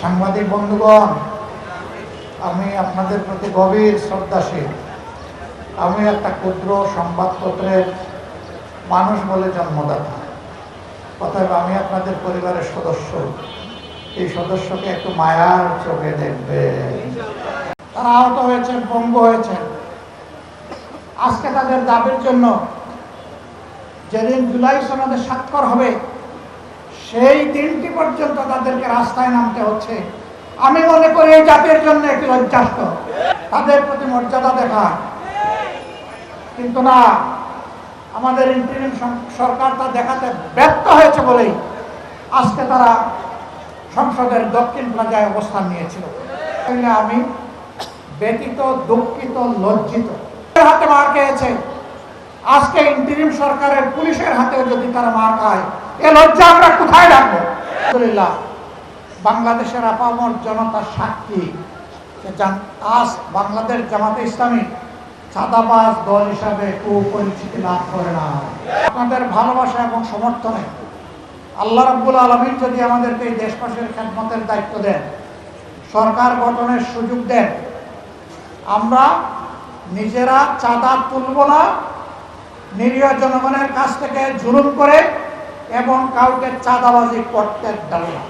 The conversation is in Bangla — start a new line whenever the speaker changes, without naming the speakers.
সাংবাদিক বন্ধুগণ, আমি আপনাদের প্রতি গভীর শ্রদ্ধাশীল। আমি একটা ক্ষুদ্র সংবাদপত্রের মানুষ বলে জন্মদাতা, অতএব আমি আপনাদের পরিবারের সদস্য। এই সদস্যকে একটু মায়ার চোখে দেখবেন। তারা আহত হয়েছেন, পঙ্গু হয়েছেন। আজকে তাদের দাবির জন্য যেদিন জুলাই সনদে স্বাক্ষর হবে সেই দিনটি পর্যন্ত তাদেরকে রাস্তায় নামতে হচ্ছে। আমি মনে করি এই জাতির জন্য একটি লজ্জাস্কর, তাদের প্রতি মর্যাদা দেখা। কিন্তু না, আমাদের ইন্টারিম সরকার তা দেখাতে ব্যর্থ হয়েছে বলেই আজকে তারা সংসদের দক্ষিণ প্লাজায় অবস্থান নিয়েছিল। আমি ব্যতীত, দুঃখিত, লজ্জিত। হাতে মার খেয়েছে, আজকে ইন্টারিম সরকারের পুলিশের হাতেও যদি তারা মার খায়, এ লজ্জা আমরা কোথায় রাখবো? আলহামদুলিল্লাহ, বাংলাদেশের আপামর জনতার সাক্ষী আজ বাংলাদেশ জামাতে ইসলামী চাঁদাবাজ দল হিসাবে কুপরিচিতি লাভ করে না। আপনাদের ভালোবাসা এবং সমর্থনে আল্লাহ রাব্বুল আলামিন যদি আমাদেরকে এই দেশবাসীর খেদমতের দায়িত্ব দেন, সরকার গঠনের সুযোগ দেন, আমরা নিজেরা চাঁদা তুলব না, নিরীহ জনগণের কাছ থেকে জুলুম করে এবং কাউকে চাঁদাবাজি করতে দেব না।